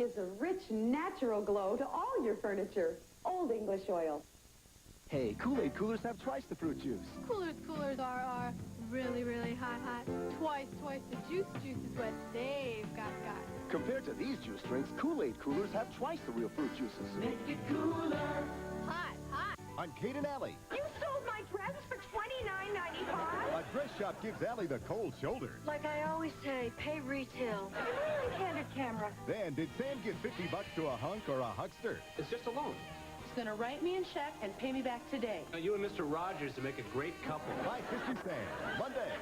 gives a rich, natural glow to all your furniture. Old English Oil. Hey, Kool-Aid coolers have twice the fruit juice. Coolers are really, really hot. Twice the juice is what they've got. Compared to these juice drinks, Kool-Aid coolers have twice the real fruit juices. Make it cooler. Hot. On Caden Alley. You sold my dress for $29.95? A dress shop gives Alley the cold shoulder. Like I always say, pay retail. You're really candid, camera. Then, did Sam give $50 to a hunk or a huckster? It's just a loan. He's going to write me a check and pay me back today. You and Mr. Rogers to make a great couple. By Fishy Sam, Monday.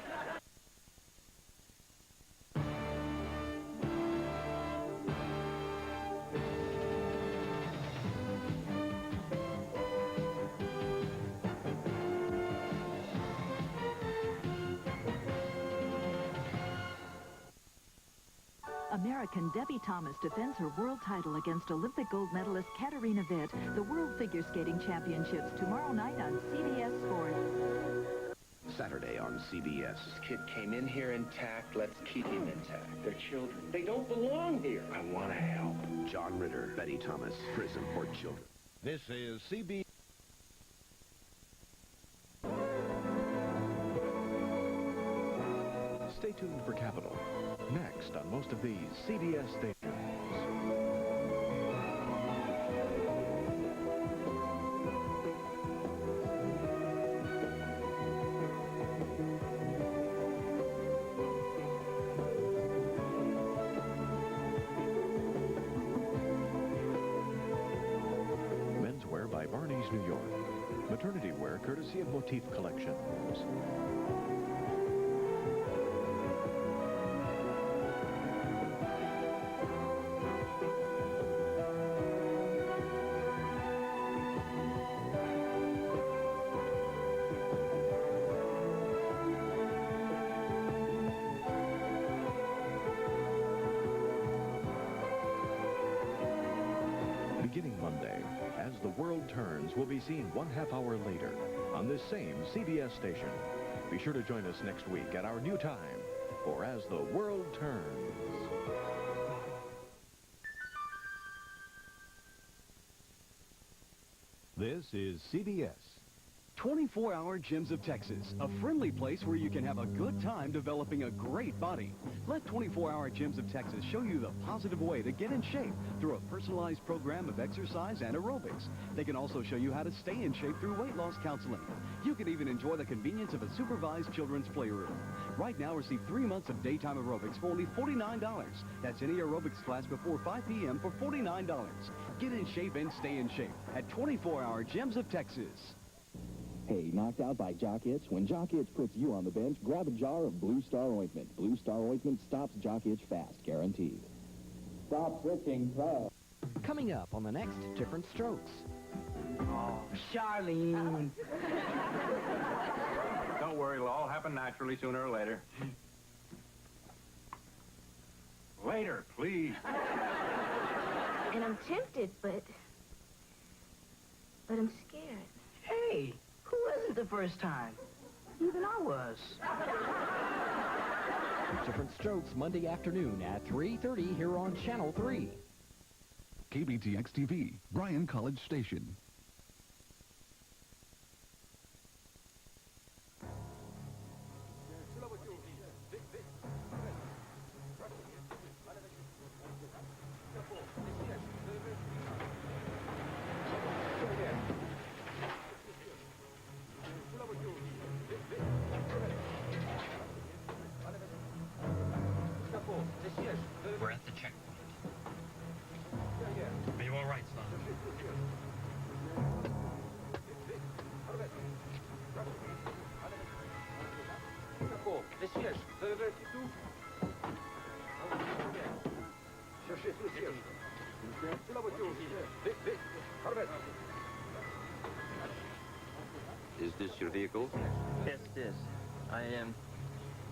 American Debbie Thomas defends her world title against Olympic gold medalist Katarina Witt. The World Figure Skating Championships tomorrow night on CBS Sports. Saturday on CBS. This kid came in here intact. Let's keep him intact. They're children. They don't belong here. I want to help. John Ritter, Betty Thomas, Prison for Children. This is CBS. Stay tuned for Capital. Next on most of these CBS stations. Menswear by Barney's New York. Maternity wear courtesy of Motif Collections. Beginning Monday, As the World Turns will be seen 1/2 hour later on this same CBS station. Be sure to join us next week at our new time for As the World Turns. This is CBS. 24-Hour Gyms of Texas, a friendly place where you can have a good time developing a great body. Let 24-Hour Gyms of Texas show you the positive way to get in shape through a personalized program of exercise and aerobics. They can also show you how to stay in shape through weight loss counseling. You can even enjoy the convenience of a supervised children's playroom. Right now, receive 3 months of daytime aerobics for only $49. That's any aerobics class before 5 p.m. for $49. Get in shape and stay in shape at 24-Hour Gyms of Texas. Hey, knocked out by jock itch? When jock itch puts you on the bench, grab a jar of Blue Star ointment. Blue Star ointment stops jock itch fast, guaranteed. Stop switching clubs. Coming up on the next Different Strokes. Oh, Charlene. Don't worry, it'll all happen naturally sooner or later. Later, please. And I'm tempted, but I'm scared. Hey, who wasn't the first time? Even I was. Different Strokes, Monday afternoon at 3:30 here on Channel 3. KBTX-TV, Bryan College Station. We're at the checkpoint. Are you all right, son? Is this your vehicle? Yes, it is. I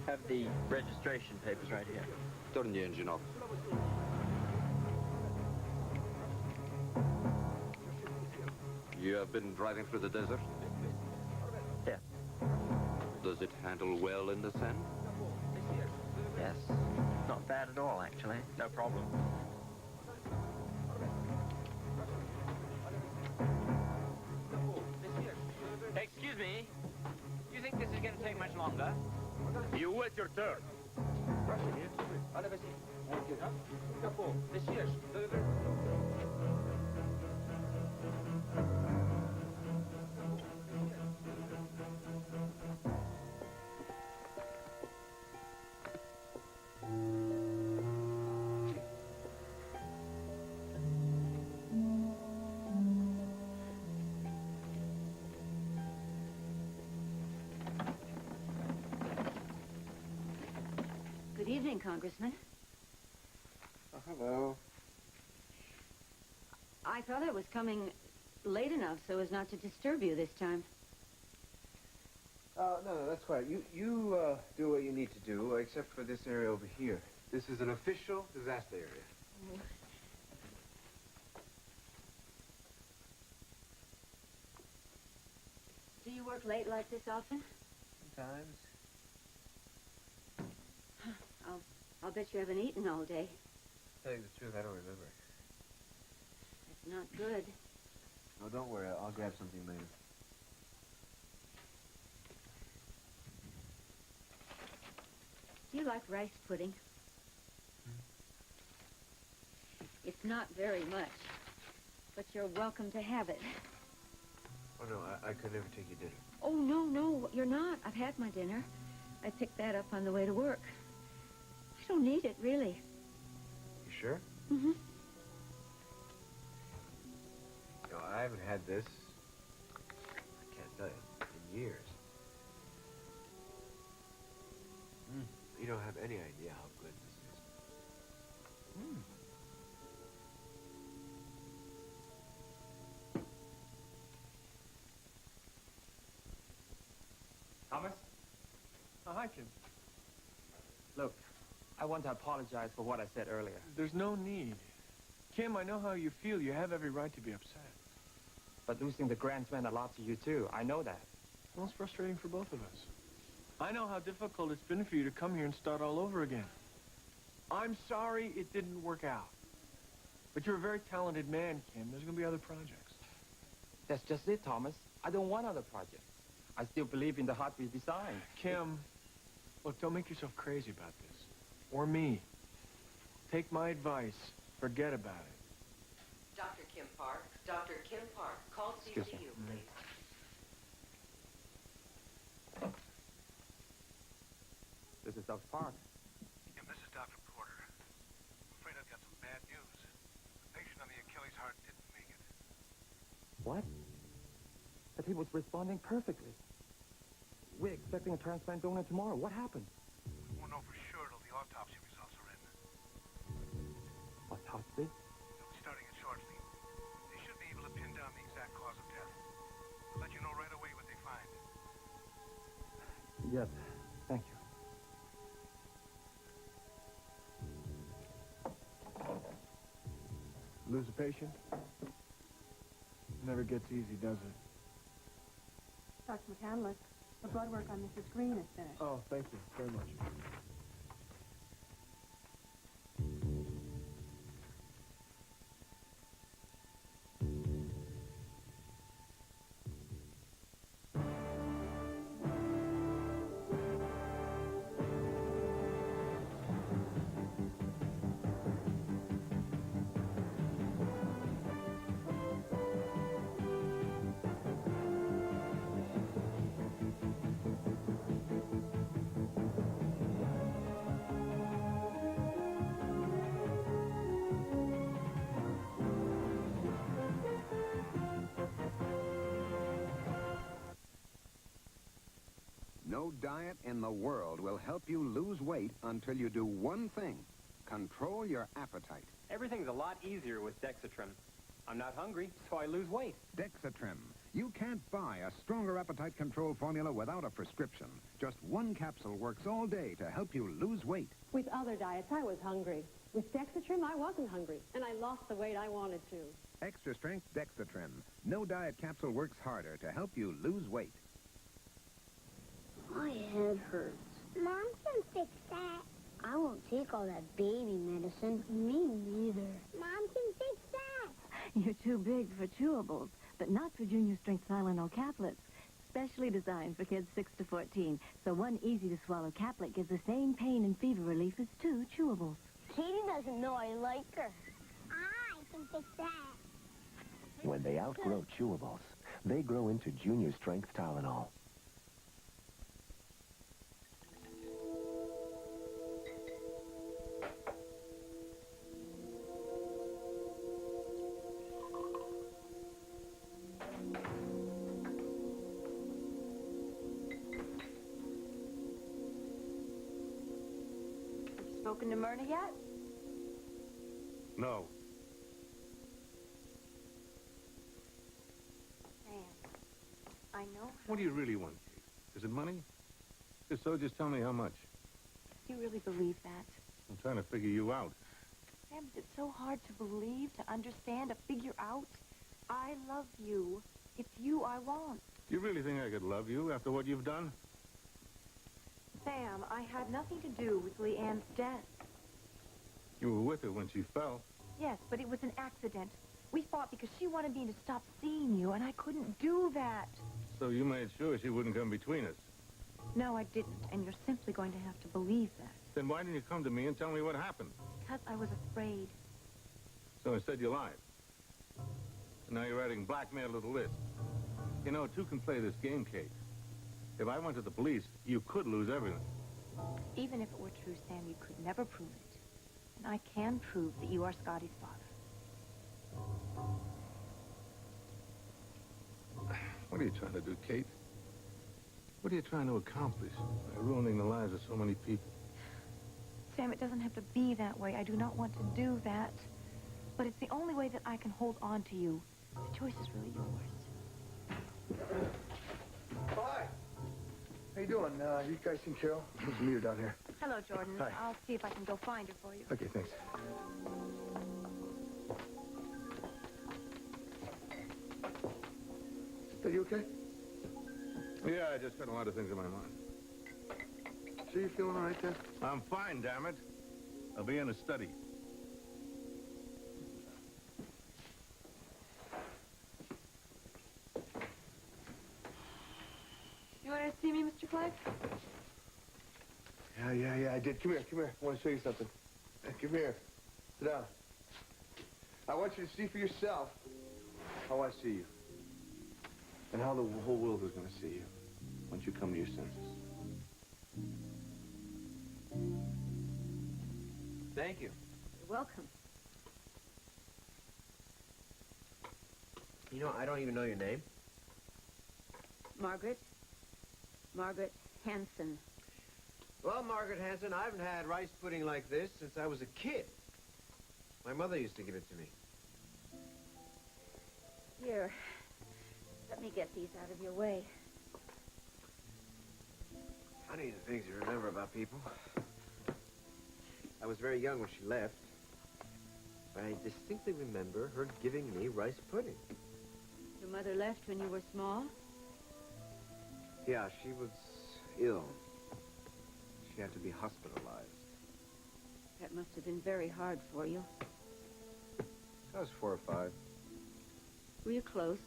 have the registration papers right here. Turn the engine off. You have been driving through the desert? Yeah. Does it handle well in the sand? Yes. Not bad at all, actually. No problem. me. You think this is going to take much longer? You wait your turn. Good evening, Congressman. Oh, hello. I thought I was coming late enough so as not to disturb you this time. No, that's quiet. You do what you need to do, except for this area over here. This is an official disaster area. Do you work late like this often? Sometimes. I'll bet you haven't eaten all day. Tell you the truth, I don't remember. That's not good. No, don't worry. I'll grab something later. Do you like rice pudding? It's not very much, but you're welcome to have it. Oh, no, I could never take you dinner. Oh, no, you're not. I've had my dinner. I picked that up on the way to work. I don't need it, really. You sure? Mm-hmm. No, I haven't had this, I can't tell you, in years. You don't have any idea how good this is. Thomas? Oh, hi, Kim. Look, I want to apologize for what I said earlier. There's no need. Kim, I know how you feel. You have every right to be upset. But losing the grants meant a lot to you, too. I know that. Well, it's frustrating for both of us. I know how difficult it's been for you to come here and start all over again. I'm sorry it didn't work out. But you're a very talented man, Kim. There's going to be other projects. That's just it, Thomas. I don't want other projects. I still believe in the heart we designed. Kim, look, don't make yourself crazy about this. Or me. Take my advice. Forget about it. Dr. Kim Park. Dr. Kim Park. Call CCU, please. This is Dr. Park. Kim, this is Dr. Porter. I'm afraid I've got some bad news. The patient on the Achilles heart didn't make it. What? But he was responding perfectly. We're expecting a transplant donor tomorrow. What happened? We won't know for sure till the autopsy results are in. Autopsy? They'll be starting it shortly. They should be able to pin down the exact cause of death. I'll let you know right away what they find. Yes, thank you. Lose a patient? Never gets easy, does it? Dr. McCandless, the blood work on Mrs. Green is finished. Oh, thank you very much. No diet in the world will help you lose weight until you do one thing. Control your appetite. Everything's a lot easier with Dexatrim. I'm not hungry, so I lose weight. Dexatrim. You can't buy a stronger appetite control formula without a prescription. Just one capsule works all day to help you lose weight. With other diets, I was hungry. With Dexatrim, I wasn't hungry, and I lost the weight I wanted to. Extra strength Dexatrim. No diet capsule works harder to help you lose weight. My head hurts. Mom can fix that. I won't take all that baby medicine. Me neither. Mom can fix that. You're too big for chewables, but not for junior strength Tylenol caplets. specially designed for kids 6 to 14, so one easy-to-swallow caplet gives the same pain and fever relief as 2 chewables. Katie doesn't know I like her. I can fix that. When they outgrow chewables, they grow into Junior Strength Tylenol. Spoken to Myrna yet? No. Sam, I know. What do you really want, Kate? Is it money? If so, just tell me how much. Do you really believe that? I'm trying to figure you out. Sam, is it so hard to believe, to understand, to figure out? I love you. It's you I want. Do you really think I could love you after what you've done? Sam, I had nothing to do with Leanne's death. You were with her when she fell. Yes, but it was an accident. We fought because she wanted me to stop seeing you, and I couldn't do that. So you made sure she wouldn't come between us. No, I didn't, and you're simply going to have to believe that. Then why didn't you come to me and tell me what happened? Because I was afraid. So instead you lied. And now you're adding blackmail to the list. You know, two can play this game, Kate. If I went to the police, you could lose everything. Even if it were true, Sam, you could never prove it. And I can prove that you are Scotty's father. What are you trying to do, Kate? What are you trying to accomplish by ruining the lives of so many people? Sam, it doesn't have to be that way. I do not want to do that. But it's the only way that I can hold on to you. The choice is really yours. Hi. How you doing? You guys seen Carol? There's a meter down here. Hello, Jordan. Hi. I'll see if I can go find her for you. Okay, thanks. Are you okay? Yeah, I just got a lot of things in my mind. Sure you feeling all right there? I'm fine, damn it. I'll be in a study. You want to see me, Mr. Clegg? Yeah, I did. Come here. I want to show you something. Come here. Sit down. I want you to see for yourself how I see you. And how the whole world is going to see you once you come to your senses. Thank you. You're welcome. You know, I don't even know your name. Margaret Hanson. Well, Margaret Hanson, I haven't had rice pudding like this since I was a kid. My mother used to give it to me. Here, let me get these out of your way. Funny the things you remember about people. I was very young when she left. But I distinctly remember her giving me rice pudding. Your mother left when you were small? Yeah, she was ill. She had to be hospitalized. That must have been very hard for you. I was 4 or 5. Were you close?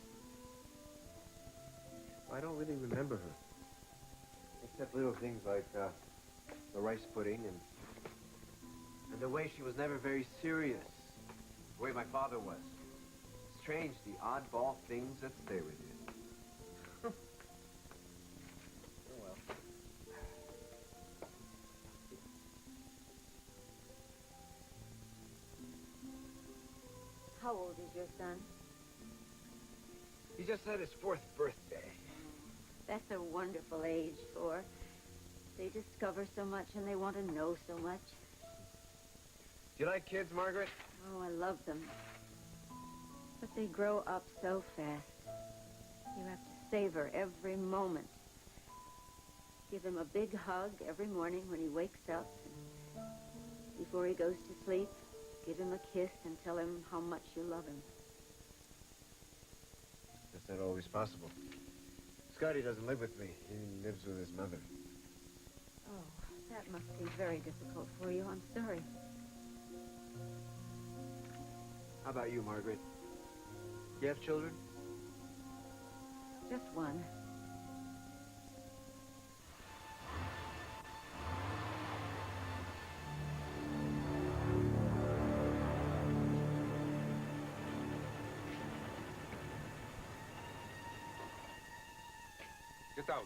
I don't really remember her. Except little things like the rice pudding and the way she was never very serious. The way my father was. Strange, the oddball things that stay with you. Oh, well. How old is your son? He just had his 4th birthday. That's a wonderful age for. They discover so much and they want to know so much. Do you like kids, Margaret? Oh, I love them. But they grow up so fast. You have to savor every moment. Give him a big hug every morning when he wakes up. And before he goes to sleep, give him a kiss and tell him how much you love him. That's not always possible. Scotty doesn't live with me. He lives with his mother. Oh, that must be very difficult for you. I'm sorry. How about you, Margaret? You have children? Just one. Get out.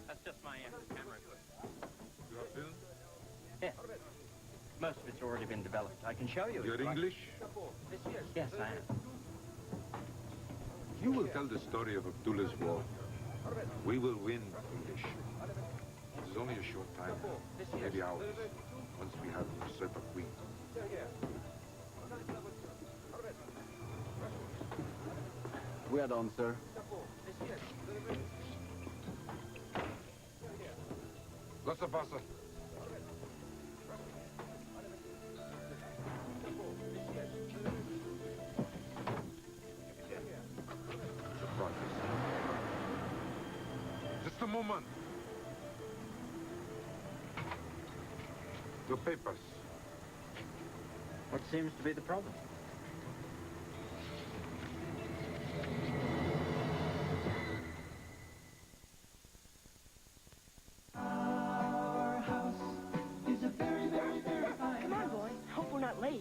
That's just my camera. You have film? Yes. Most of it's already been developed. I can show you. You're English? Yes, I am. You will tell the story of Abdullah's war. We will win, English. It is only a short time now, maybe hours, once we have usurped a queen. We are done, sir. Cosa pasa? Just a moment. Your papers. What seems to be the problem?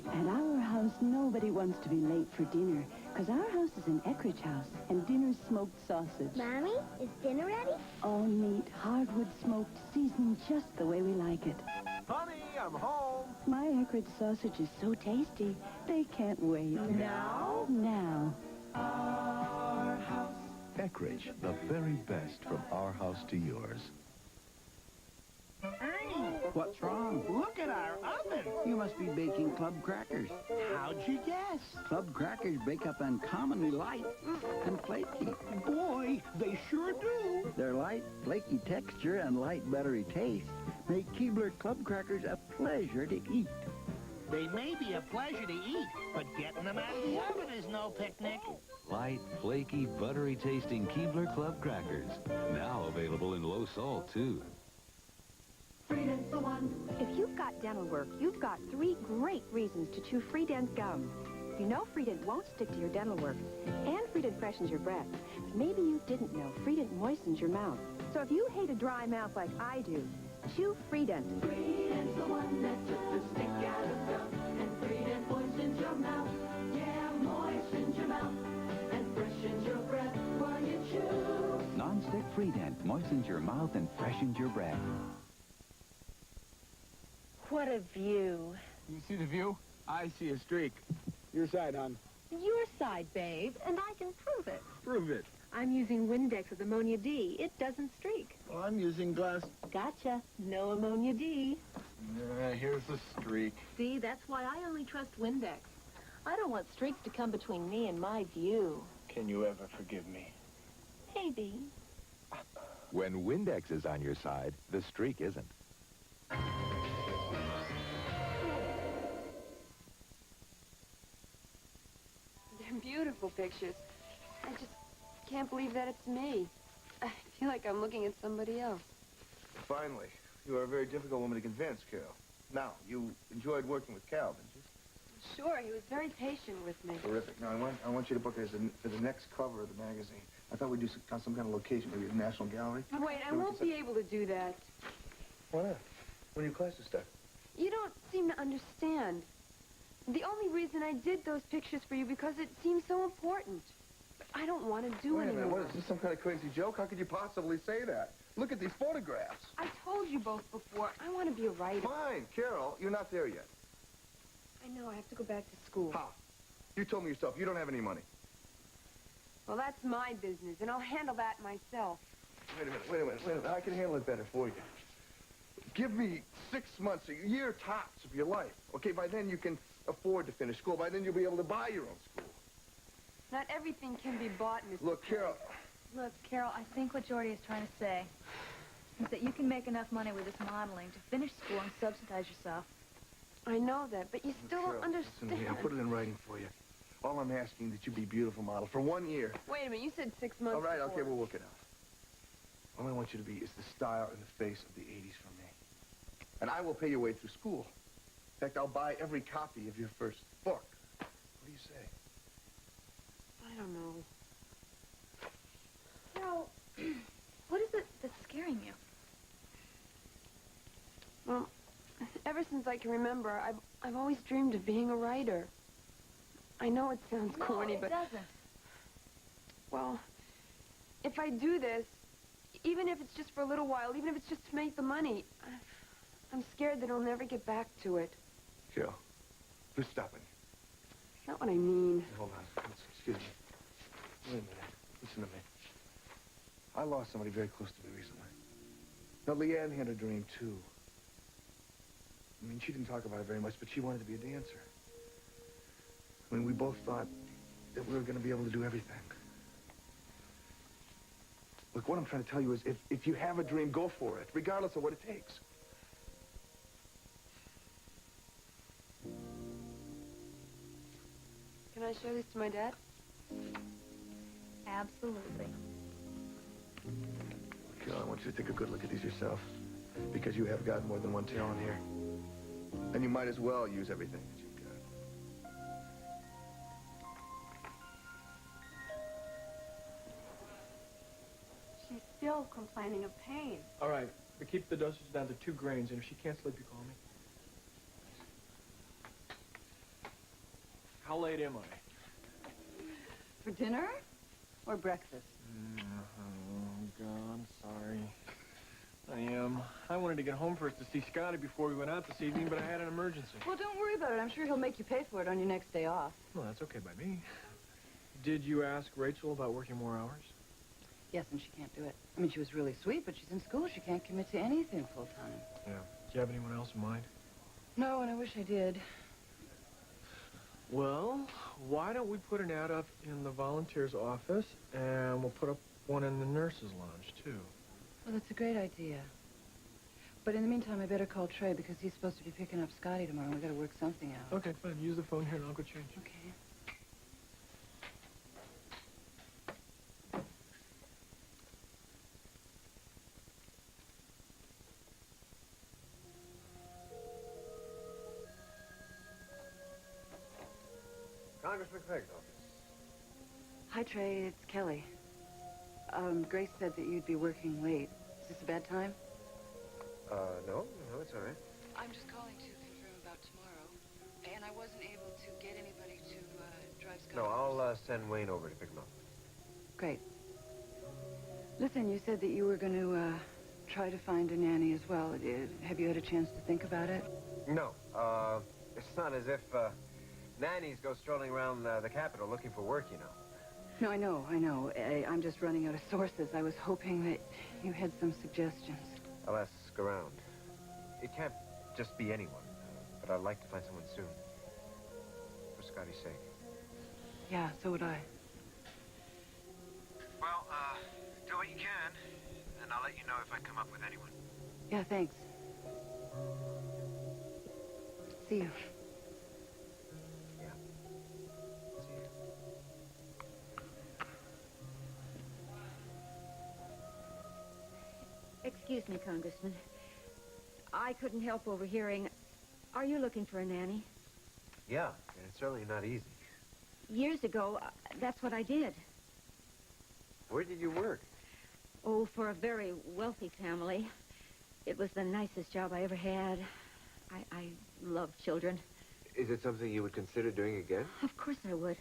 At our house, nobody wants to be late for dinner, because our house is an Eckridge house, and dinner's smoked sausage. Mommy, is dinner ready? All meat, hardwood smoked, seasoned just the way we like it. Honey, I'm home. My Eckridge sausage is so tasty, they can't wait. Now? Now. Our house. Eckridge, the very best from our house to yours. What's wrong? Look at our oven. You must be baking club crackers. How'd you guess? Club crackers bake up uncommonly light and flaky. Boy, they sure do. Their light, flaky texture and light, buttery taste make Keebler club crackers a pleasure to eat. They may be a pleasure to eat, but getting them out of the oven is no picnic. Light, flaky, buttery-tasting Keebler Club crackers. Now available in low salt, too. Freedent's the one. If you've got dental work, you've got 3 great reasons to chew Freedent gum. You know Freedent won't stick to your dental work, and Freedent freshens your breath. But maybe you didn't know Freedent moistens your mouth. So if you hate a dry mouth like I do, chew Freedent. Freedent's the one that took the stick out of gum, and Freedent moistens your mouth. Yeah, moistens your mouth, and freshens your breath while you chew. Non-stick Freedent moistens your mouth and freshens your breath. What a view. You see the view? I see a streak. Your side, hon. Your side, babe, and I can prove it. Prove it. I'm using Windex with ammonia D. It doesn't streak. Well, I'm using glass. Gotcha. No ammonia D. Here's the streak. See, that's why I only trust Windex. I don't want streaks to come between me and my view. Can you ever forgive me? Maybe. When Windex is on your side, the streak isn't. They're beautiful pictures. I just can't believe that it's me. I feel like I'm looking at somebody else. Finally. You are a very difficult woman to convince, Carol. Now, you enjoyed working with Cal, didn't you? Sure, he was very patient with me. Terrific. Now, I want you to book it for the next cover of the magazine. I thought we'd do some kind of location, maybe a National Gallery. Wait, I won't be able to do that. Why not? When your classes start? You don't seem to understand. The only reason I did those pictures for you because it seemed so important. But I don't want to do Wait a anymore. minute, what, is this some kind of crazy joke? How could you possibly say that? Look at these photographs. I told you both before, I want to be a writer. Fine, Carol, you're not there yet. I know, I have to go back to school. How? You told me yourself you don't have any money. Well, that's my business, and I'll handle that myself. Wait a minute. I can handle it better for you. Give me 6 months, a year tops of your life. Okay, by then you can afford to finish school. By then you'll be able to buy your own school. Not everything can be bought, Mr. Look, Carol. Look, Carol, I think what Jordy is trying to say is that you can make enough money with this modeling to finish school and subsidize yourself. I know that, but you still Carol, don't understand. listen to me. I'll put it in writing for you. All I'm asking is that you be a beautiful model for 1 year. Wait a minute, you said 6 months All right, before. okay, we'll work it out. All I want you to be is the style and the face of the 80s for me. And I will pay your way through school. In fact, I'll buy every copy of your first book. What do you say? I don't know. Carol, what is it that's scaring you? Well, ever since I can remember, I've always dreamed of being a writer. I know it sounds corny, No, it but... doesn't. Well, if I do this, even if it's just for a little while, even if it's just to make the money, I'm scared that I'll never get back to it. Carol, who's stopping you? That's not what I mean. Hold on. Excuse me. Wait a minute. Listen to me. I lost somebody very close to me recently. Now, Leanne had a dream, too. I mean, she didn't talk about it very much, but she wanted to be a dancer. I mean, we both thought that we were going to be able to do everything. Look, what I'm trying to tell you is if you have a dream, go for it, regardless of what it takes. Can I show these to my dad? Absolutely. Carol, I want you to take a good look at these yourself, because you have got more than one talent here. And you might as well use everything that you've got. She's still complaining of pain. All right, but keep the dosage down to 2 grains, and if she can't sleep, you call me. How late am I? For dinner or breakfast? Oh, God, I'm sorry. I wanted to get home first to see Scotty before we went out this evening, but I had an emergency. Well, don't worry about it. I'm sure he'll make you pay for it on your next day off. Well, that's okay by me. Did you ask Rachel about working more hours? Yes, and she can't do it. I mean, she was really sweet, but she's in school. She can't commit to anything full-time. Yeah. Do you have anyone else in mind? No, and I wish I did. Well, why don't we put an ad up in the volunteers' office, and we'll put up one in the nurses' lounge, too. Well, that's a great idea. But in the meantime, I better call Trey because he's supposed to be picking up Scotty tomorrow. We've got to work something out. Okay, fine. Use the phone here, and I'll go change. Okay. Congressman Craig's office. Hi, Trey. It's Kelly. Grace said that you'd be working late. Is this a bad time? No, it's all right. I'm just calling to confirm about tomorrow. And I wasn't able to get anybody to drive Scotty. No, I'll send Wayne over to pick him up. Great. Listen, you said that you were going to try to find a nanny as well. Have you had a chance to think about it? No, it's not as if nannies go strolling around the Capitol looking for work, you know. No, I know. I'm just running out of sources. I was hoping that you had some suggestions. I'll ask around. It can't just be anyone, but I'd like to find someone soon. For Scotty's sake. Yeah, so would I. Well, do what you can, and I'll let you know if I come up with anyone. Yeah, thanks. See you. Yeah. See you. Excuse me, Congressman. I couldn't help overhearing. Are you looking for a nanny? Yeah, and it's certainly not easy. Years ago, that's what I did. Where did you work? Oh, for a very wealthy family. It was the nicest job I ever had. I love children. Is it something you would consider doing again? Of course I would.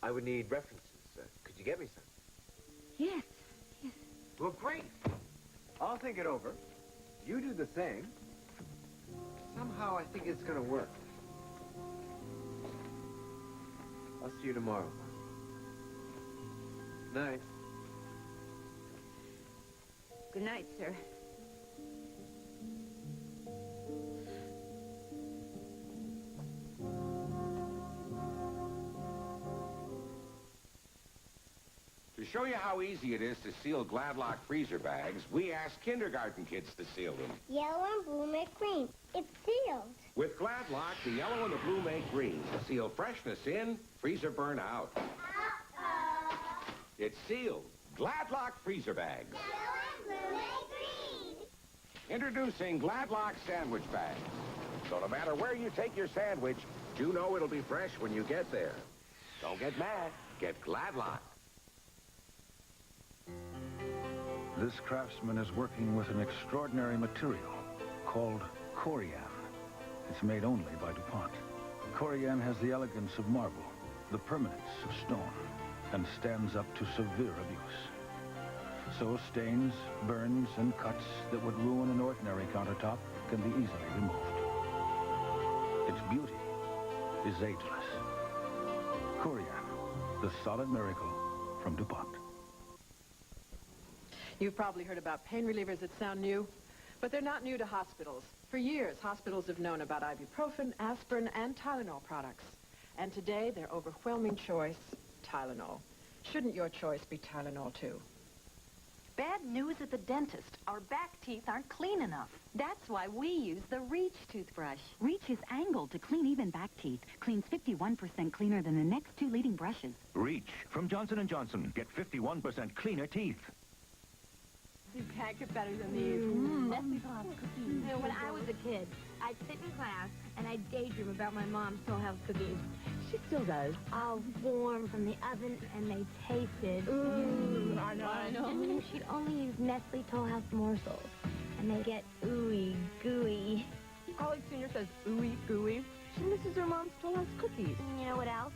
I would need references. Could you get me some? Yes. Well, great. I'll think it over. You do the same. Somehow I think it's going to work. I'll see you tomorrow. Night. Good night, sir. To show you how easy it is to seal Gladlock freezer bags, we asked kindergarten kids to seal them. Yellow and blue make green. It's sealed. With Gladlock, the yellow and the blue make green. Seal freshness in, freezer burn out. It's sealed. Gladlock freezer bags. Introducing Gladlock sandwich bags. So no matter where you take your sandwich, you know it'll be fresh when you get there. Don't get mad. Get Gladlock. This craftsman is working with an extraordinary material called corian. It's made only by DuPont. Corian has the elegance of marble, the permanence of stone, and stands up to severe abuse. So stains, burns, and cuts that would ruin an ordinary countertop can be easily removed. Its beauty is ageless. Corian, the solid miracle from DuPont. You've probably heard about pain relievers that sound new, but they're not new to hospitals. For years, hospitals have known about ibuprofen, aspirin, and Tylenol products. And today, their overwhelming choice, Tylenol. Shouldn't your choice be Tylenol, too? Bad news at the dentist. Our back teeth aren't clean enough. That's why we use the Reach toothbrush. Reach is angled to clean even back teeth. Cleans 51% cleaner than the next two leading brushes. Reach from Johnson & Johnson. Get 51% cleaner teeth. You can't get better than these. Nestle Toll House cookies. You know, when I was a kid, I'd sit in class and I'd daydream about my mom's Toll House cookies. She still does. All warm from the oven, and they tasted. I know. And she'd only use Nestle Toll House morsels, and they get ooey gooey. Colleague Senior says ooey gooey. She misses her mom's Toll House cookies. You know what else?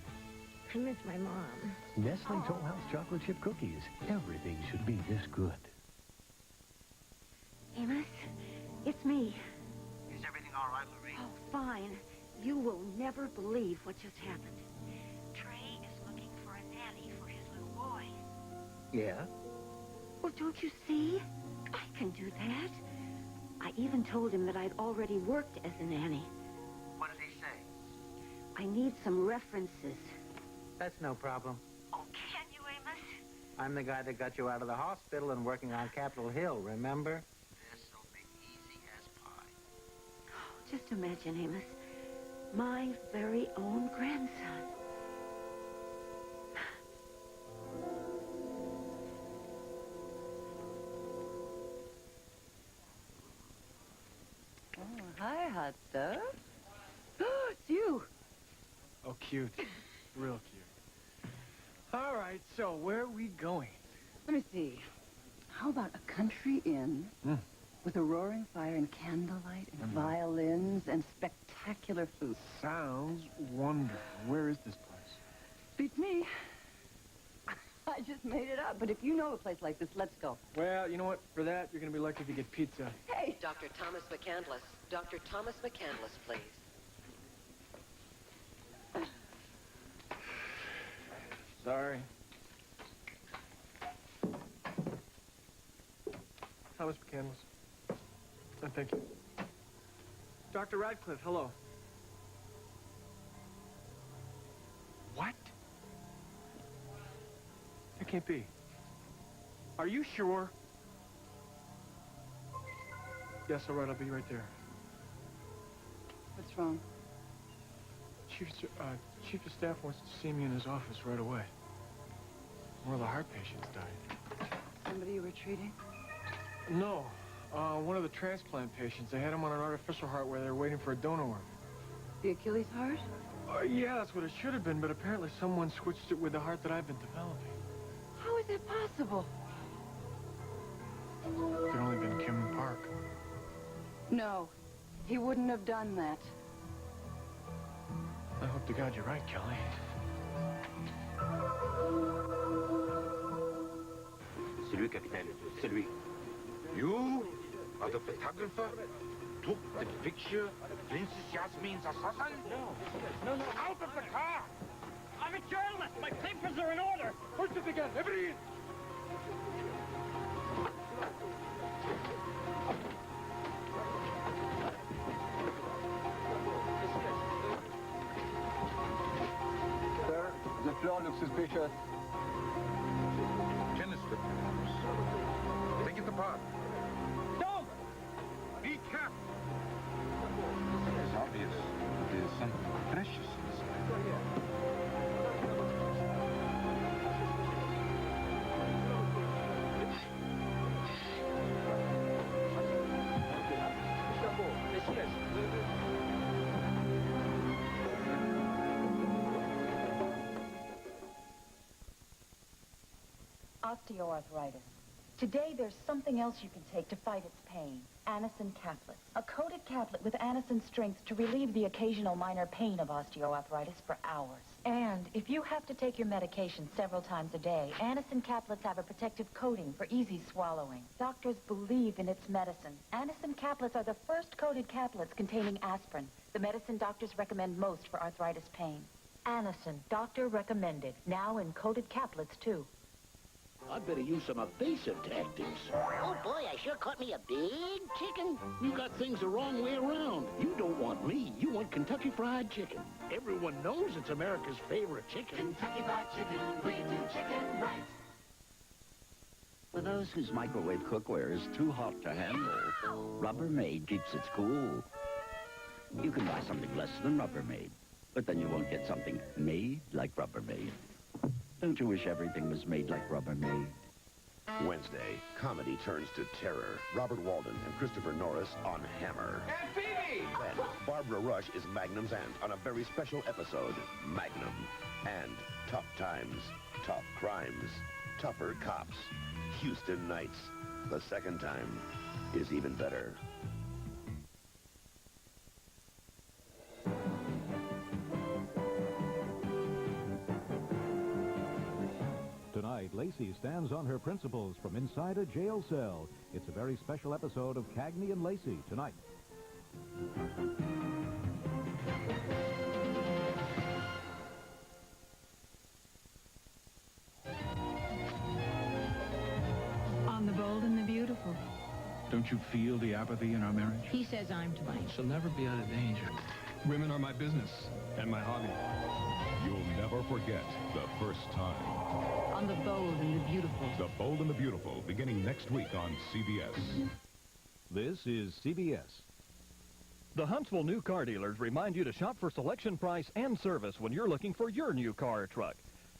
I miss my mom. Nestle Toll House chocolate chip cookies. Everything should be this good. Amos, it's me. Is everything all right, Lorraine? Oh, fine. You will never believe what just happened. Trey is looking for a nanny for his little boy. Yeah? Well, don't you see? I can do that. I even told him that I'd already worked as a nanny. What did he say? I need some references. That's no problem. Oh, can you, Amos? I'm the guy that got you out of the hospital and working on Capitol Hill, remember? This'll be easy as pie. Oh, just imagine, Amos. My very own grandson. Oh, hi, hot stuff. Oh, it's you. Oh, cute. Real cute. All right, so where are we going? Let me see. How about a country inn with a roaring fire and candlelight and violins and spectacular food? Sounds wonderful. Where is this place? Beats me. I just made it up, but if you know a place like this, let's go. Well, you know what? For that, you're going to be lucky if you get pizza. Hey! Dr. Thomas McCandless. Dr. Thomas McCandless, please. Sorry. Thomas McCandless. Thank you. Dr. Radcliffe, hello. What? That can't be. Are you sure? Yes, all right, I'll be right there. What's wrong? Chief of Staff wants to see me in his office right away. One of the heart patients died. Somebody you were treating? No, one of the transplant patients. They had him on an artificial heart where they were waiting for a donor organ. The Achilles heart? Yeah, that's what it should have been, but apparently someone switched it with the heart that I've been developing. How is that possible? It could only been Kim Park. No, he wouldn't have done that. I hope to God you're right, Kelly. C'est lui, capitaine. C'est lui. You are the photographer? Took the picture of Princess Yasmin's assassin? No. Out of the car! I'm a journalist. My papers are in order. First it again. Everybody in. Sir, the floor looks suspicious. Chemistry. Take it apart. Don't! Be careful. It's obvious there's something precious inside. osteoarthritis. Today, there's something else you can take to fight its pain. Anacin caplets. A coated caplet with Anacin strength to relieve the occasional minor pain of osteoarthritis for hours. And if you have to take your medication several times a day, Anacin caplets have a protective coating for easy swallowing. Doctors believe in its medicine. Anacin caplets are the first coated caplets containing aspirin, the medicine doctors recommend most for arthritis pain. Anacin, doctor recommended, now in coated caplets too. I'd better use some evasive tactics. Oh, boy, I sure caught me a big chicken. You got things the wrong way around. You don't want me. You want Kentucky Fried Chicken. Everyone knows it's America's favorite chicken. Kentucky Fried Chicken, we do chicken right. For those whose microwave cookware is too hot to handle, Rubbermaid keeps it cool. You can buy something less than Rubbermaid, but then you won't get something made like Rubbermaid. Don't you wish everything was made like Rubbermaid? Wednesday, comedy turns to terror. Robert Walden and Christopher Norris on Hammer. And Phoebe! Then, Barbara Rush is Magnum's aunt on a very special episode, Magnum. And tough times, tough crimes, tougher cops. Houston Nights. The second time is even better. Tonight, Lacey stands on her principles from inside a jail cell. It's a very special episode of Cagney and Lacey tonight. On the bold and the beautiful. Don't you feel the apathy in our marriage? He says I'm to blame. She'll never be out of danger. Women are my business and my hobby. You'll never forget the first time. On the bold and the beautiful. The Bold and the Beautiful, beginning next week on CBS. This is CBS. The Huntsville new car dealers remind you to shop for selection, price, and service when you're looking for your new car or truck.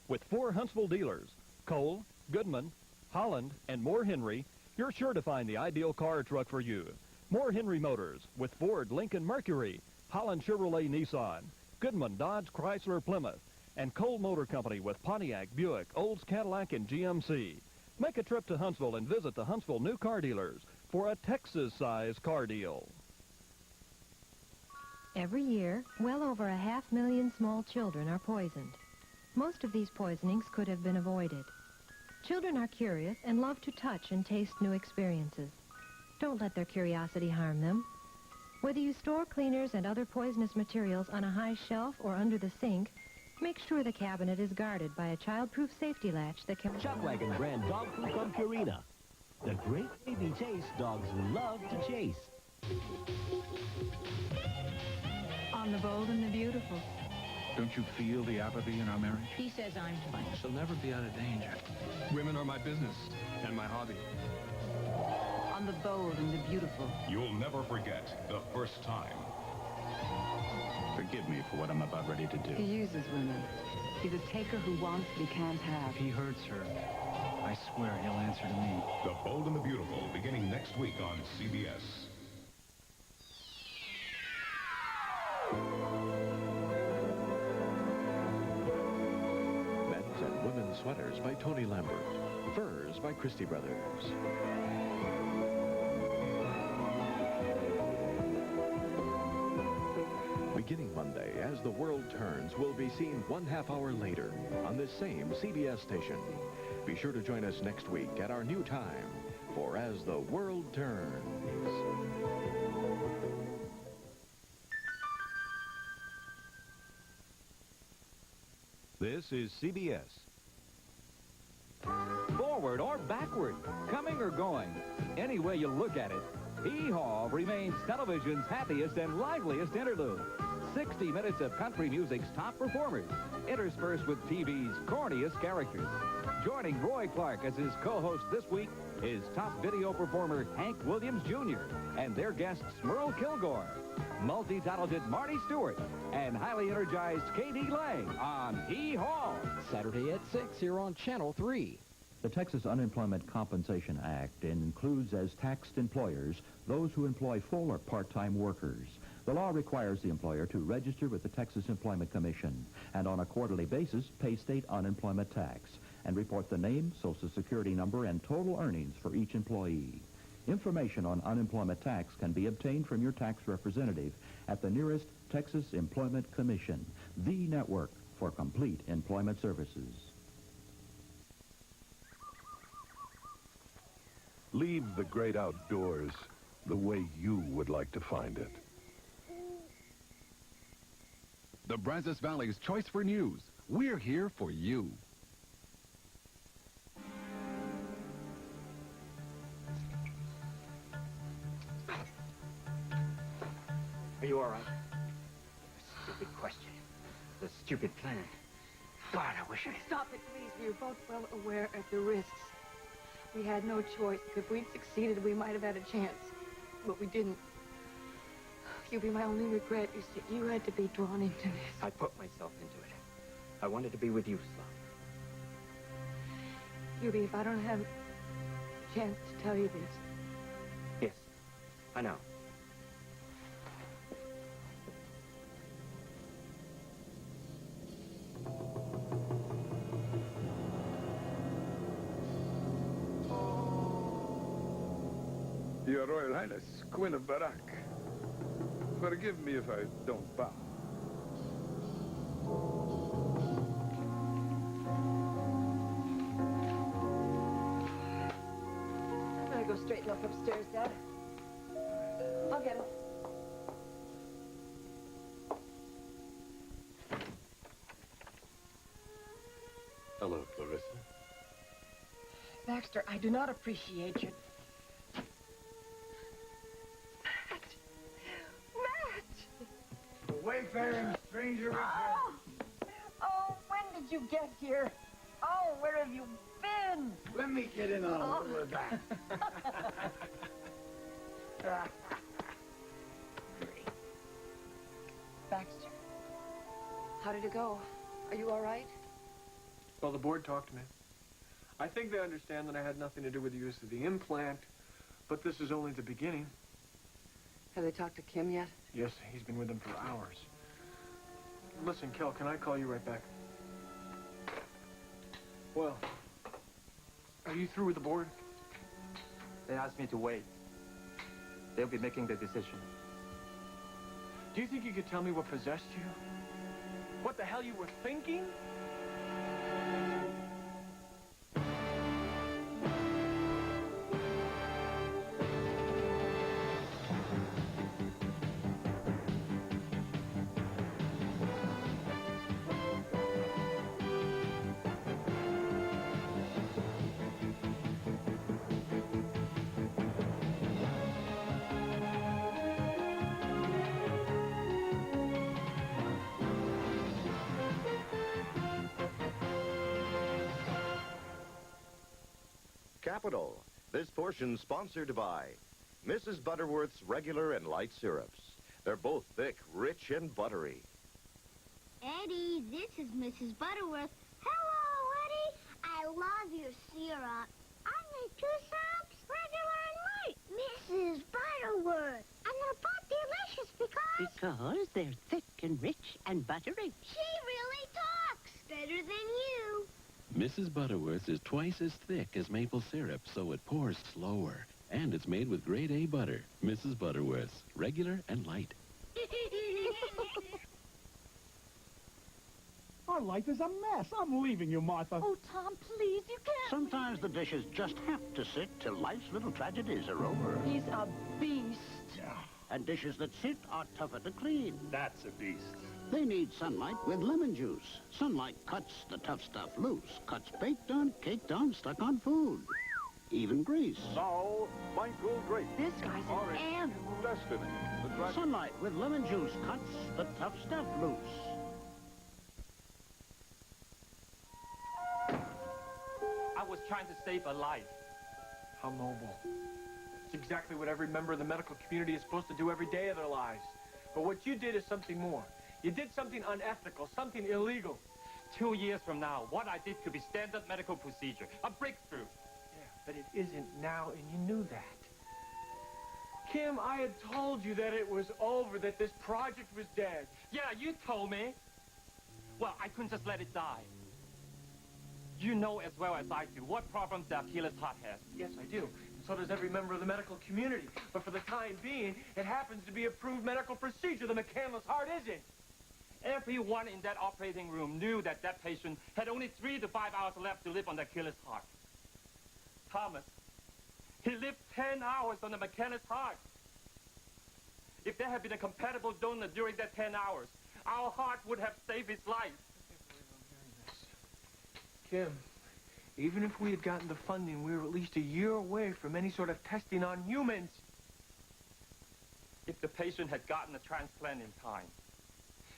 With 4 Huntsville dealers, Cole, Goodman, Holland, and Moore Henry, you're sure to find the ideal car or truck for you. Moore Henry Motors with Ford, Lincoln, Mercury, Holland Chevrolet, Nissan, Goodman, Dodge, Chrysler, Plymouth, and Cole Motor Company with Pontiac, Buick, Olds, Cadillac, and GMC. Make a trip to Huntsville and visit the Huntsville new car dealers for a Texas-size car deal. Every year, well over 500,000 small children are poisoned. Most of these poisonings could have been avoided. Children are curious and love to touch and taste new experiences. Don't let their curiosity harm them. Whether you store cleaners and other poisonous materials on a high shelf or under the sink, make sure the cabinet is guarded by a child-proof safety latch that can... Chuckwagon brand dog food from Purina. The great baby taste dogs love to chase. On the bold and the beautiful. Don't you feel the apathy in our marriage? He says I'm to blame. She'll never be out of danger. Women are my business and my hobby. On the bold and the beautiful. You'll never forget the first time. Forgive me for what I'm about ready to do. He uses women. He's a taker who wants but he can't have. If he hurts her, I swear he'll answer to me. The Bold and the Beautiful, beginning next week on CBS. Men's and women's sweaters by Tony Lambert. Furs by Christie Brothers. Beginning Monday, As the World Turns will be seen 1/2 hour later on this same CBS station. Be sure to join us next week at our new time for As the World Turns. This is CBS. Forward or backward, coming or going, any way you look at it, Hee-Haw remains television's happiest and liveliest interlude. 60 minutes of country music's top performers, interspersed with TV's corniest characters. Joining Roy Clark as his co-host this week is top video performer Hank Williams Jr. and their guests Merle Kilgore, multi-talented Marty Stewart, and highly energized K.D. Lang on Hee-Haw. Saturday at 6 here on Channel 3. The Texas Unemployment Compensation Act includes as taxed employers those who employ full or part-time workers. The law requires the employer to register with the Texas Employment Commission and on a quarterly basis pay state unemployment tax. and report the name, Social Security number, and total earnings for each employee. Information on unemployment tax can be obtained from your tax representative at the nearest Texas Employment Commission, the network for complete employment services. Leave the great outdoors the way you would like to find it. The Brazos Valley's Choice for News. We're here for you. Are you all right? Stupid question. The stupid plan. God, I wish I... Stop it, please. We were both well aware of the risks. We had no choice. If we'd succeeded, we might have had a chance. But we didn't. Hubie, my only regret is that you had to be drawn into this. I put myself into it. I wanted to be with you, Sloan. Hubie, if I don't have a chance to tell you this... Yes, I know. Your Royal Highness, Queen of Barak. Forgive me if I don't bow. I'm gonna go straighten up upstairs, Dad. I'll get him. Hello, Clarissa. Baxter, I do not appreciate your... Wayfaring stranger returns. Oh, when did you get here? Oh, where have you been? Let me get in on a little of that. Baxter, how did it go? Are you all right? Well, the board talked to me. I think they understand that I had nothing to do with the use of the implant, but this is only the beginning. Have they talked to Kim yet? Yes, he's been with them for hours. Listen, Kel, can I call you right back? Well, are you through with the board? They asked me to wait. They'll be making the decision. Do you think you could tell me what possessed you? What the hell you were thinking? Capital. This portion sponsored by Mrs. Butterworth's regular and light syrups. They're both thick, rich, and buttery. Eddie, this is Mrs. Butterworth. Hello, Eddie. I love your syrup. I make 2 syrups, regular and light. Mrs. Butterworth. And they're both delicious Because they're thick and rich and buttery. She really talks better than you. Mrs. Butterworth's is twice as thick as maple syrup, so it pours slower. And it's made with grade A butter. Mrs. Butterworth's, regular and light. Our life is a mess. I'm leaving you, Martha. Oh, Tom, please, you can't. Sometimes the dishes just have to sit till life's little tragedies are over. He's a beast. And dishes that sit are tougher to clean. That's a beast. They need Sunlight with lemon juice. Sunlight cuts the tough stuff loose. Cuts baked on, caked on, stuck on food. Even grease. Now, Michael Grape. This guy's an animal. Destiny. Sunlight with lemon juice cuts the tough stuff loose. I was trying to save a life. How noble. It's exactly what every member of the medical community is supposed to do every day of their lives. But what you did is something more. You did something unethical, something illegal. 2 years from now, what I did could be standard medical procedure, a breakthrough. Yeah, but it isn't now, and you knew that. Kim, I had told you that it was over, that this project was dead. Yeah, you told me. Well, I couldn't just let it die. You know as well as I do what problems the Achilles heart has. Yes, I do. And so does every member of the medical community. But for the time being, it happens to be approved medical procedure. The McCandless heart isn't. Everyone in that operating room knew that that patient had only 3 to 5 hours left to live on the Achilles heart. Thomas, he lived 10 hours on the McCandless heart. If there had been a compatible donor during that 10 hours, our heart would have saved his life. Kim, even if we had gotten the funding, we were at least a year away from any sort of testing on humans. If the patient had gotten a transplant in time,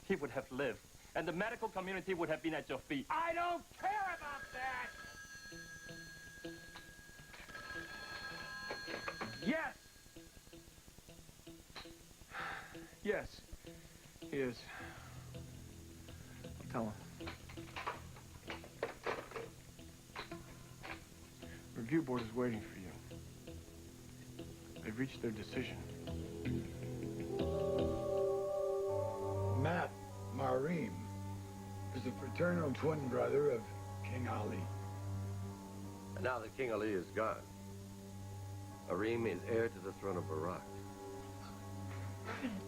he would have lived, and the medical community would have been at your feet. I don't care about that! Yes! Yes, he is. I'll tell him. Review board is waiting for you. They've reached their decision. Matt Marim is the fraternal twin brother of King Ali. And now that King Ali is gone, Arim is heir to the throne of Iraq.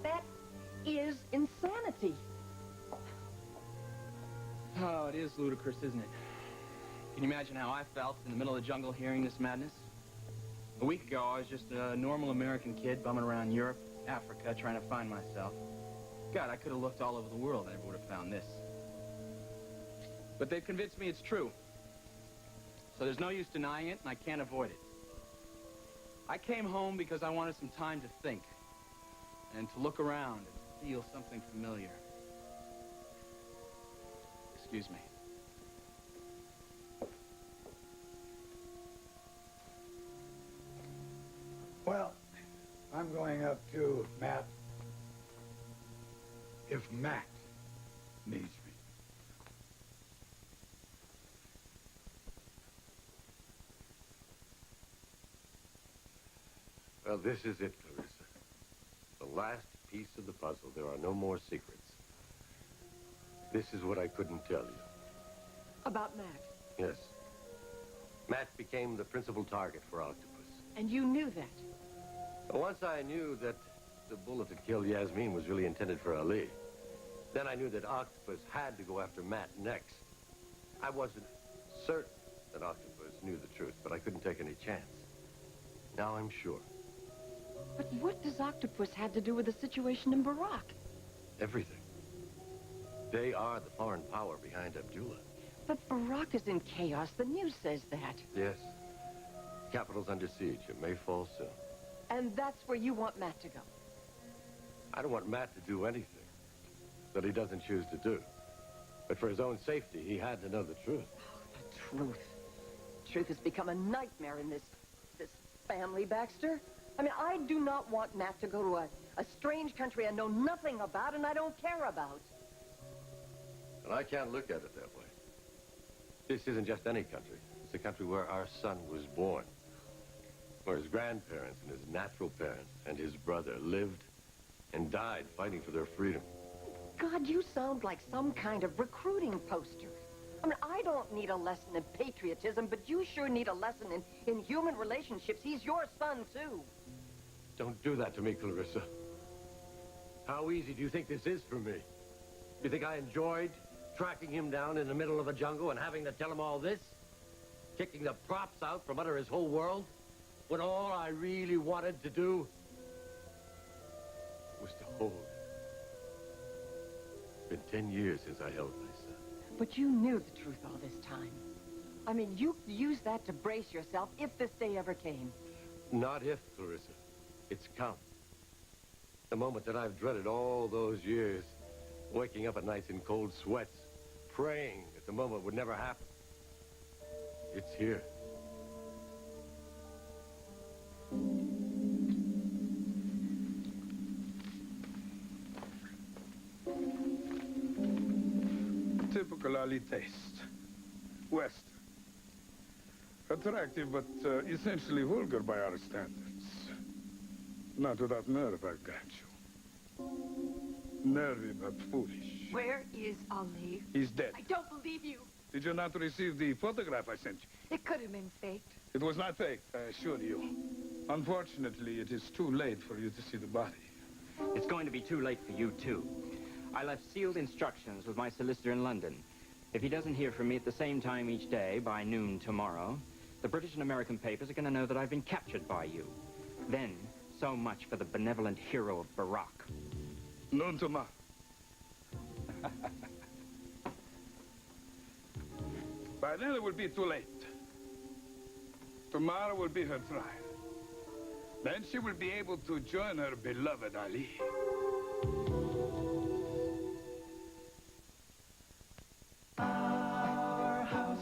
That is insanity. Oh, it is ludicrous, isn't it? Can you imagine how I felt in the middle of the jungle hearing this madness? A week ago, I was just a normal American kid bumming around Europe, Africa, trying to find myself. God, I could have looked all over the world. I never would have found this. But they've convinced me it's true. So there's no use denying it, and I can't avoid it. I came home because I wanted some time to think and to look around and feel something familiar. Excuse me. Well, I'm going up to Matt. If Matt needs me. Well, this is it, Clarissa. The last piece of the puzzle. There are no more secrets. This is what I couldn't tell you. About Mac. Yes. Matt became the principal target for Octopus. And you knew that. But once I knew that the bullet that killed Yasmin was really intended for Ali, then I knew that Octopus had to go after Matt next. I wasn't certain that Octopus knew the truth, but I couldn't take any chance. Now I'm sure. But what does Octopus have to do with the situation in Barack? Everything. They are the foreign power behind Abdullah. But Barack is in chaos. The news says that. Yes. Capital's under siege. It may fall soon. And that's where you want Matt to go. I don't want Matt to do anything that he doesn't choose to do. But for his own safety, he had to know the truth. Oh, the truth. Truth has become a nightmare in this family, Baxter. I mean, I do not want Matt to go to a strange country I know nothing about and I don't care about. And I can't look at it that way. This isn't just any country. It's a country where our son was born. Where his grandparents and his natural parents and his brother lived and died fighting for their freedom. God, you sound like some kind of recruiting poster. I mean, I don't need a lesson in patriotism, but you sure need a lesson in human relationships. He's your son, too. Don't do that to me, Clarissa. How easy do you think this is for me? You think I enjoyed tracking him down in the middle of a jungle and having to tell him all this? Kicking the props out from under his whole world? When all I really wanted to do was to hold him. It's been 10 years since I held my son. But you knew the truth all this time. I mean, you used that to brace yourself if this day ever came. Not if, Clarissa. It's come. The moment that I've dreaded all those years, waking up at nights in cold sweats, praying that the moment would never happen. It's here. Typical Ali taste. Western. Attractive, but essentially vulgar by our standards. Not without nerve, I've got you. Nervy, but foolish. Where is Ali? He's dead. I don't believe you. Did you not receive the photograph I sent you? It could have been faked. It was not fake, I assure you. Unfortunately, it is too late for you to see the body. It's going to be too late for you, too. I left sealed instructions with my solicitor in London. If he doesn't hear from me at the same time each day, by noon tomorrow, the British and American papers are going to know that I've been captured by you. Then, so much for the benevolent hero of Barak. Noon tomorrow. By then it will be too late. Tomorrow will be her trial. Then she will be able to join her beloved Ali. Our house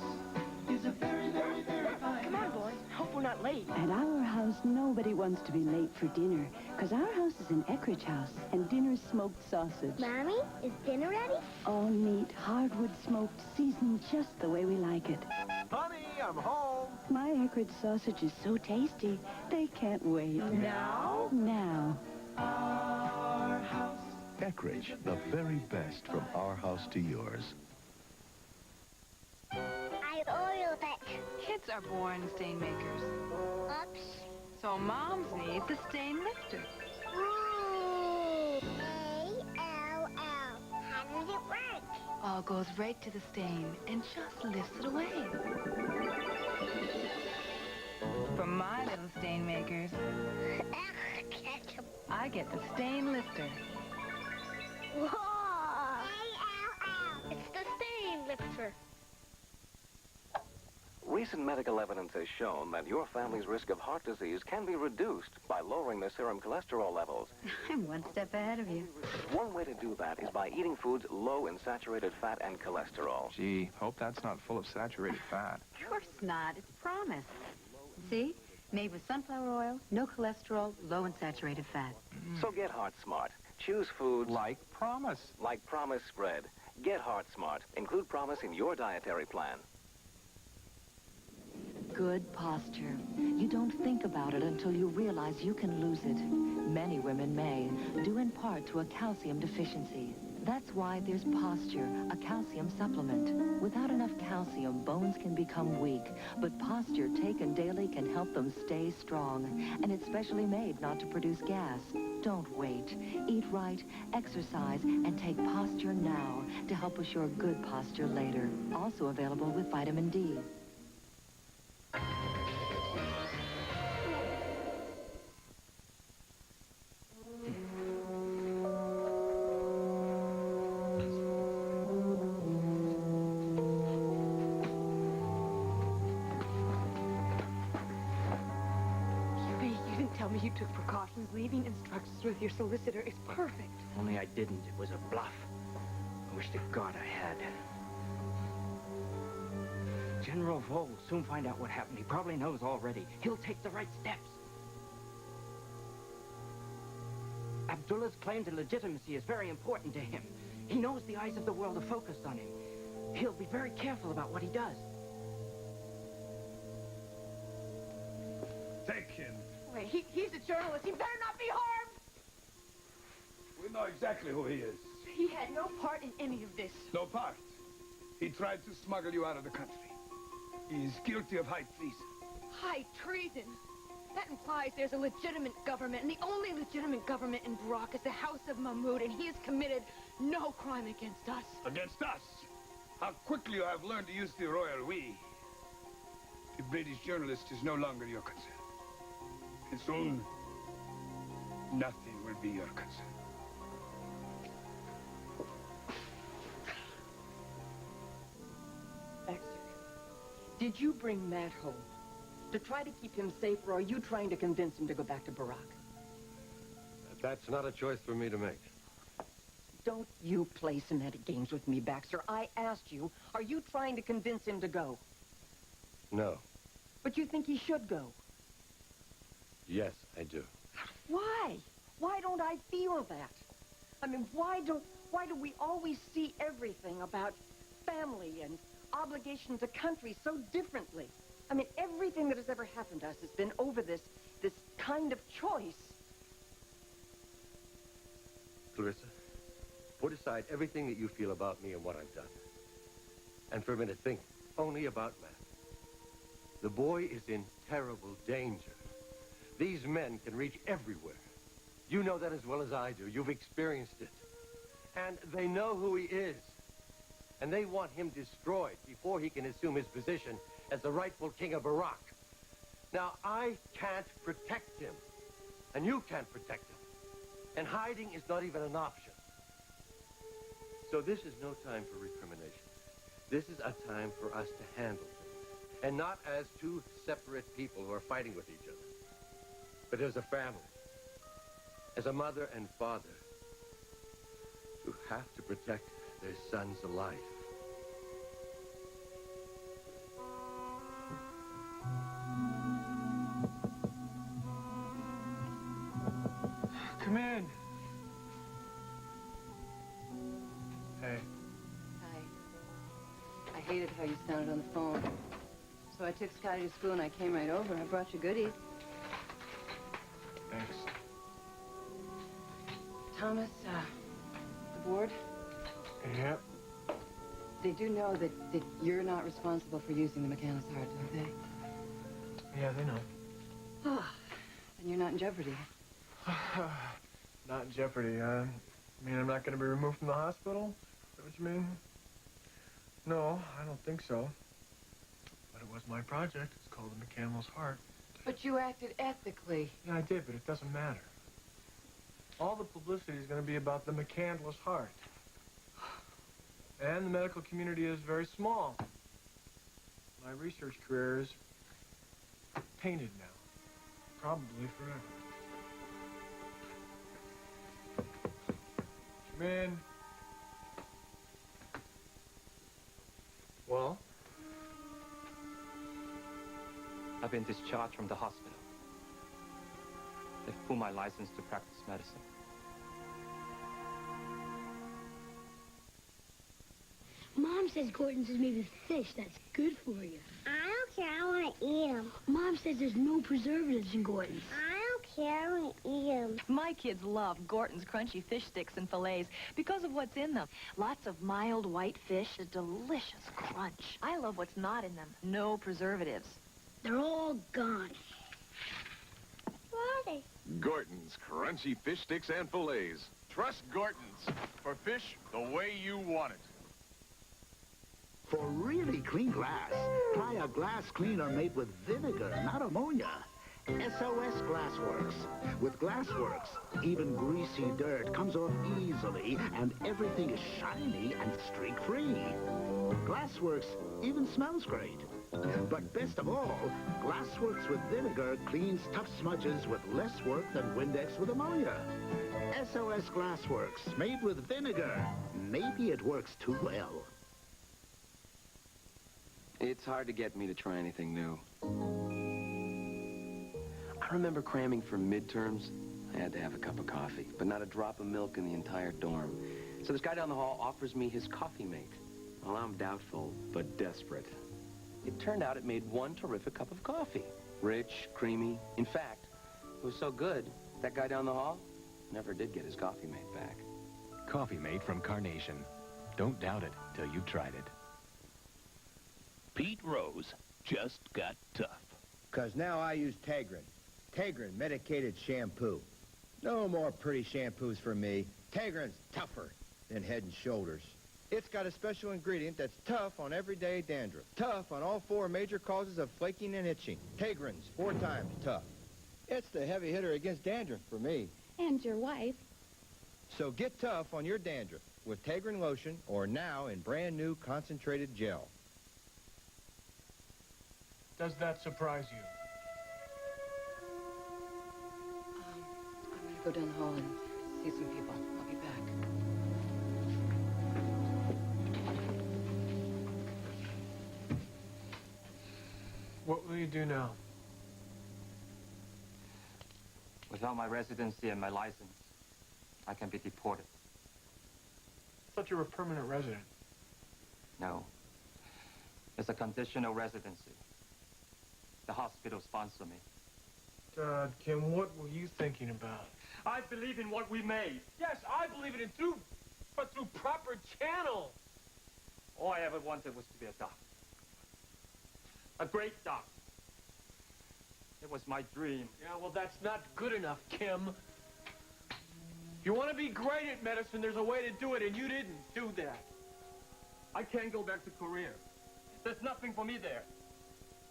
is a very, very, very fine. Come on, boys. Hope we're not late. At our house, nobody wants to be late for dinner, because our house is an Eckridge house, and dinner's smoked sausage. Mommy, is dinner ready? All neat, hardwood smoked, seasoned just the way we like it. Honey, I'm home. My Eckridge sausage is so tasty, they can't wait. Now? Now. Our house. Eckridge, the very best from our house to yours. I oiled it. Kids are born stain makers. Oops. So moms need the stain lifter. Ooh. A-L-L. How does it work? All goes right to the stain and just lifts it away. For my little stain makers, I get the stain lifter. Whoa! A-L-L. It's the stain lifter. Recent medical evidence has shown that your family's risk of heart disease can be reduced by lowering their serum cholesterol levels. I'm one step ahead of you. One way to do that is by eating foods low in saturated fat and cholesterol. Gee, hope that's not full of saturated fat. Of course not. It's Promise. See? Made with sunflower oil, no cholesterol, low in saturated fat. So get heart smart. Choose foods Like Promise. like Promise Spread. Get heart smart. Include Promise in your dietary plan. Good posture. You don't think about it until you realize you can lose it. Many women may, due in part to a calcium deficiency. That's why there's Posture, a calcium supplement. Without enough calcium, bones can become weak, but Posture taken daily can help them stay strong. And it's specially made not to produce gas. Don't wait. Eat right, exercise, and take Posture now to help assure good posture later. Also available with vitamin D. You didn't tell me you took precautions. Leaving instructions with your solicitor is perfect. Only I didn't. It was a bluff. I wish to God I had. General Vole will soon find out what happened. He probably knows already. He'll take the right steps. Abdullah's claim to legitimacy is very important to him. He knows the eyes of the world are focused on him. He'll be very careful about what he does. Take him. Wait, he's a journalist. He better not be harmed. We know exactly who he is. He had no part in any of this. No part. He tried to smuggle you out of the country. He is guilty of high treason. High treason. That implies there's a legitimate government, and the only legitimate government in Barak is the House of Mahmud, and he has committed no crime against us. Against us? How quickly you have learned to use the royal we. The British journalist is no longer your concern. And soon, nothing will be your concern. Baxter, did you bring Matt home to try to keep him safe, or are you trying to convince him to go back to Barak? That's not a choice for me to make. Don't you play semantic games with me, Baxter. I asked you, are you trying to convince him to go? No. But you think he should go. Yes, I do. Why? Why don't I feel that? I mean, why do we always see everything about family and obligation to country so differently? I mean, everything that has ever happened to us has been over this kind of choice. Clarissa, put aside everything that you feel about me and what I've done. And for a minute, think only about Matt. The boy is in terrible danger. These men can reach everywhere. You know that as well as I do. You've experienced it. And they know who he is. And they want him destroyed before he can assume his position as the rightful king of Iraq. Now, I can't protect him. And you can't protect him. And hiding is not even an option. So this is no time for recrimination. This is a time for us to handle things. And not as two separate people who are fighting with each other, but as a family. As a mother and father who have to protect their son's life. Come in. Hey. Hi. I hated how you sounded on the phone. So I took Scotty to school and I came right over. I brought you goodies. Thanks. Thomas, the board? Yep. They do know that you're not responsible for using the McCandless heart, don't they? Yeah, they know. Oh, then you're not in jeopardy. Not in jeopardy, huh? I mean, I'm not going to be removed from the hospital? Is that what you mean? No, I don't think so. But it was my project. It's called the McCandless heart. But you acted ethically. Yeah, I did, but it doesn't matter. All the publicity is going to be about the McCandless heart. And the medical community is very small. My research career is tainted now. Probably forever. Come in. Well? I've been discharged from the hospital. They've pulled my license to practice medicine. Mom says Gordon's is made with fish. That's good for you. I don't care. I want to eat them. Mom says there's no preservatives in Gordon's. I don't care. I want to eat them. My kids love Gorton's crunchy fish sticks and fillets because of what's in them. Lots of mild white fish, a delicious crunch. I love what's not in them. No preservatives. They're all gone. Where are they? Gorton's crunchy fish sticks and fillets. Trust Gorton's for fish the way you want it. For really clean glass, try a glass cleaner made with vinegar, not ammonia. SOS Glassworks. With Glassworks, even greasy dirt comes off easily, and everything is shiny and streak-free. Glassworks even smells great. But best of all, Glassworks with vinegar cleans tough smudges with less work than Windex with ammonia. SOS Glassworks, made with vinegar. Maybe it works too well. It's hard to get me to try anything new. I remember cramming for midterms. I had to have a cup of coffee, but not a drop of milk in the entire dorm. So this guy down the hall offers me his coffee mate. Well, I'm doubtful, but desperate. It turned out it made one terrific cup of coffee. Rich, creamy. In fact, it was so good, that guy down the hall never did get his coffee mate back. Coffee Mate from Carnation. Don't doubt it till you've tried it. Pete Rose just got tough. 'Cause now I use Tegrin. Tegrin medicated shampoo. No more pretty shampoos for me. Tegrin's tougher than Head and Shoulders. It's got a special ingredient that's tough on everyday dandruff. Tough on all 4 major causes of flaking and itching. Tegrin's 4 times tough. It's the heavy hitter against dandruff for me. And your wife. So get tough on your dandruff with Tegrin lotion or now in brand new concentrated gel. Does that surprise you? I'm going to go down the hall and see some people. I'll be back. What will you do now? Without my residency and my license, I can be deported. I thought you were a permanent resident. No. It's a conditional residency. The hospital sponsor me. God, Kim, what were you thinking about? I believe in what we made. Yes, I believe in it too, but through proper channels. All I ever wanted was to be a doctor. A great doctor. It was my dream. Yeah, well, that's not good enough, Kim. If you want to be great at medicine, there's a way to do it, and you didn't do that. I can't go back to Korea. There's nothing for me there.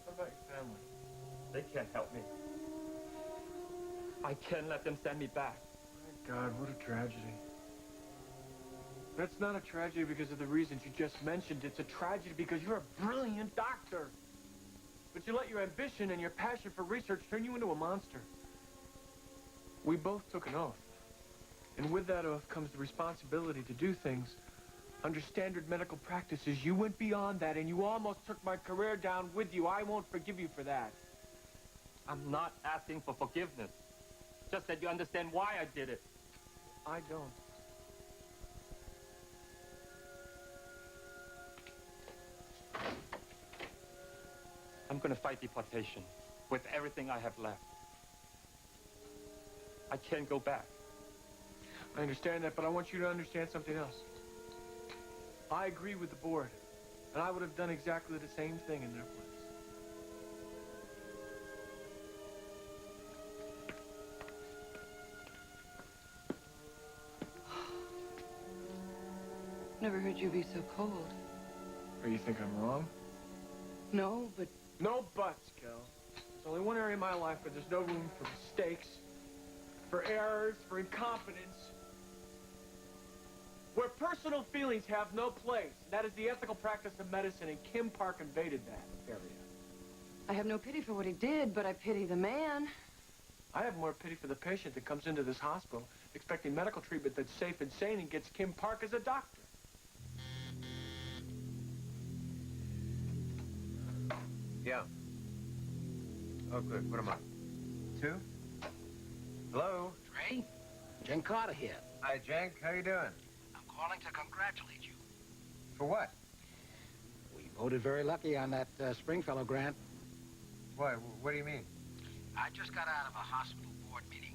What about your family? They can't help me. I can't let them send me back. My God, what a tragedy. That's not a tragedy because of the reasons you just mentioned. It's a tragedy because you're a brilliant doctor. But you let your ambition and your passion for research turn you into a monster. We both took an oath. And with that oath comes the responsibility to do things under standard medical practices. You went beyond that, and you almost took my career down with you. I won't forgive you for that. I'm not asking for forgiveness. Just that you understand why I did it. I don't. I'm going to fight deportation with everything I have left. I can't go back. I understand that, but I want you to understand something else. I agree with the board, and I would have done exactly the same thing in their place. Never heard you be so cold. Or you think I'm wrong? No, but... No buts, Kel. There's only one area in my life where there's no room for mistakes, for errors, for incompetence. Where personal feelings have no place. That is the ethical practice of medicine, and Kim Park invaded that area. I have no pity for what he did, but I pity the man. I have more pity for the patient that comes into this hospital expecting medical treatment that's safe and sane and gets Kim Park as a doctor. Yeah. Oh, good. What am I? 2? Hello? Trey? Jen Carter here. Hi, Jenk. How you doing? I'm calling to congratulate you. For what? We voted very lucky on that Springfellow grant. What? What do you mean? I just got out of a hospital board meeting.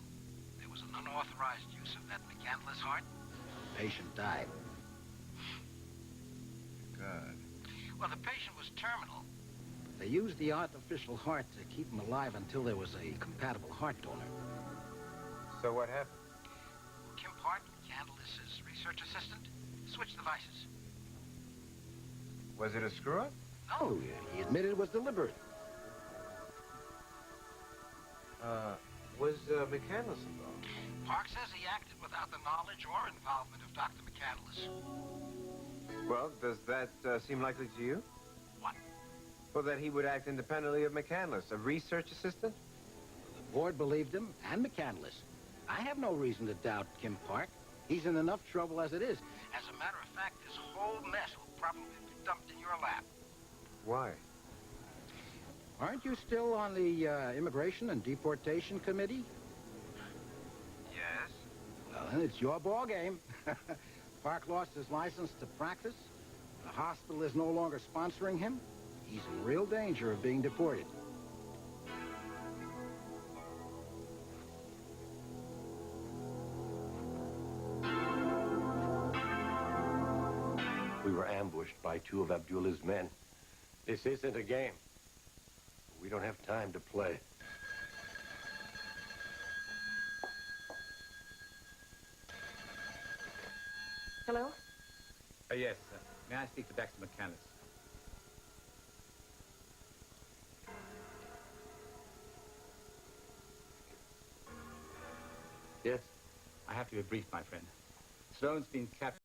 There was an unauthorized use of that McCandless heart. The patient died. Good. Well, the patient was terminal. They used the artificial heart to keep him alive until there was a compatible heart donor. So what happened? Kim Park, McCandless's research assistant, switched devices. Was it a screw-up? No, he admitted it was deliberate. Was McCandless involved? Park says he acted without the knowledge or involvement of Dr. McCandless. Well, does that seem likely to you? What? Well, that he would act independently of McCandless, a research assistant? The board believed him and McCandless. I have no reason to doubt Kim Park. He's in enough trouble as it is. As a matter of fact, this whole mess will probably be dumped in your lap. Why? Aren't you still on the Immigration and Deportation Committee? Yes. Well, then it's your ball game. Park lost his license to practice. The hospital is no longer sponsoring him. He's in real danger of being deported. We were ambushed by 2 of Abdullah's men. This isn't a game. We don't have time to play. Hello? Yes. May I speak to Baxter McCandless? Yes? I have to be brief, my friend. Sloan's been captured.